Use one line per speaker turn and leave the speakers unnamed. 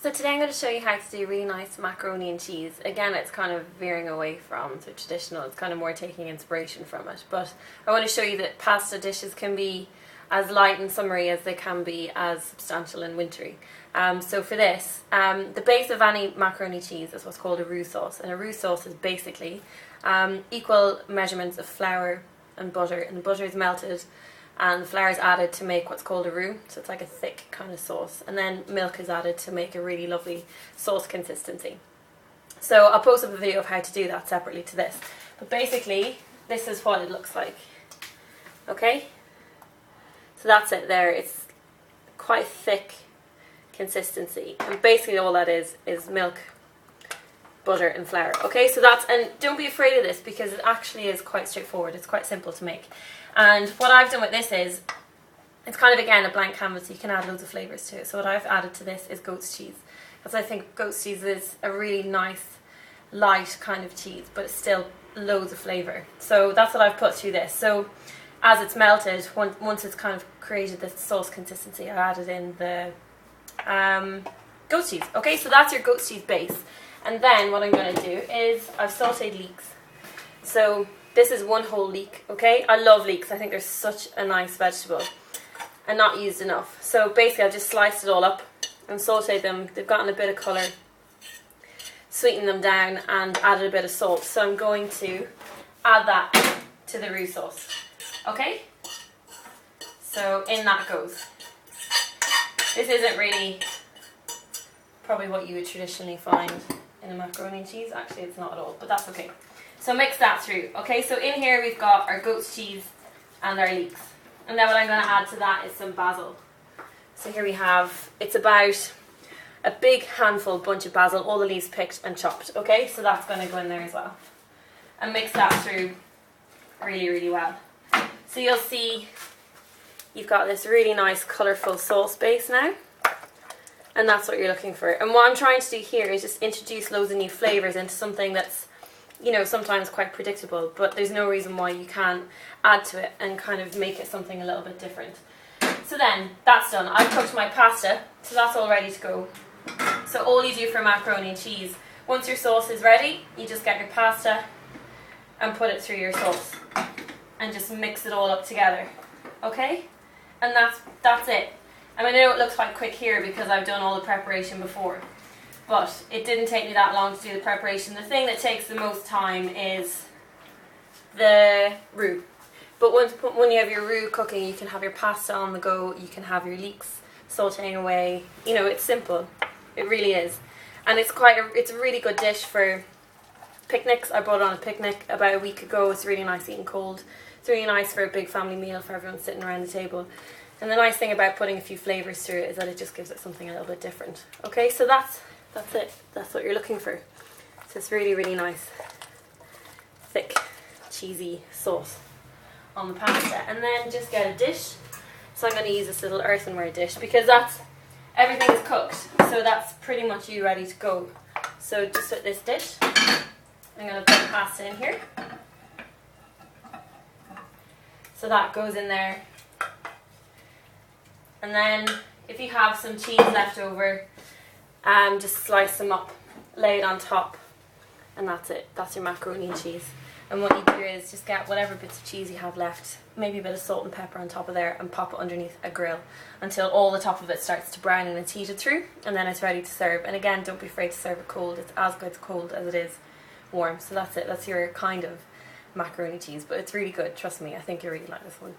So today I'm going to show you how to do really nice macaroni and cheese. Again, it's kind of veering away from the traditional, it's kind of more taking inspiration from it. But I want to show you that pasta dishes can be as light and summery as they can be as substantial and wintry. So for this, the base of any macaroni cheese is what's called a roux sauce. And a roux sauce is basically equal measurements of flour and butter. And the butter is melted and the flour is added to make what's called a roux, so it's like a thick kind of sauce, and then milk is added to make a really lovely sauce consistency. So I'll post up a video of how to do that separately to this, but basically this is what it looks like. Okay, so that's it there. It's quite thick consistency, and basically all that is milk, butter and flour. Okay, so that's, and don't be afraid of this because it actually is quite straightforward. It's quite simple to make. And what I've done with this is, it's kind of again a blank canvas, so you can add loads of flavours to it. So what I've added to this is goat's cheese, because I think goat's cheese is a really nice, light kind of cheese, but it's still loads of flavour. So that's what I've put through this. So as it's melted, once it's kind of created this sauce consistency, I added in the goat's cheese. Okay, so that's your goat's cheese base. And then what I'm going to do is I've sautéed leeks. So this is one whole leek, okay? I love leeks. I think they're such a nice vegetable and not used enough. So basically I just sliced it all up and sautéed them. They've gotten a bit of colour, sweetened them down and added a bit of salt. So I'm going to add that to the roux sauce, okay? So in that goes. This isn't really probably what you would traditionally find in a macaroni and cheese. Actually, it's not at all, but that's okay. So mix that through. Okay, so in here we've got our goat's cheese and our leeks. And then what I'm going to add to that is some basil. So here we have, it's about a big handful, bunch of basil, all the leaves picked and chopped. Okay, so that's going to go in there as well. And mix that through really, really well. So you'll see you've got this really nice colourful sauce base now. And that's what you're looking for. And what I'm trying to do here is just introduce loads of new flavours into something that's, you know, sometimes quite predictable, but there's no reason why you can't add to it and kind of make it something a little bit different. So then, that's done. I've cooked my pasta, so that's all ready to go. So all you do for macaroni and cheese, once your sauce is ready, you just get your pasta and put it through your sauce and just mix it all up together, okay? And that's it. I mean, I know it looks quite quick here because I've done all the preparation before, but it didn't take me that long to do the preparation. The thing that takes the most time is the roux. But when you have your roux cooking, you can have your pasta on the go, you can have your leeks sauteing away. You know, it's simple. It really is. And it's a really good dish for picnics. I brought it on a picnic about a week ago. It's really nice eating cold. It's really nice for a big family meal for everyone sitting around the table. And the nice thing about putting a few flavours through it is that it just gives it something a little bit different. Okay, so that's it. That's what you're looking for. So it's really, really nice, thick, cheesy sauce on the pasta. And then just get a dish. So I'm going to use this little earthenware dish because everything is cooked. So that's pretty much you ready to go. So just with this dish, I'm going to put the pasta in here. So that goes in there. And then if you have some cheese left over, just slice them up, lay it on top, and that's it. That's your macaroni and cheese. And what you do is just get whatever bits of cheese you have left, maybe a bit of salt and pepper on top of there, and pop it underneath a grill until all the top of it starts to brown and it's heated through, and then it's ready to serve. And again, don't be afraid to serve it cold. It's as good cold as it is warm. So that's it. That's your kind of macaroni cheese, but it's really good. Trust me, I think you'll really like this one.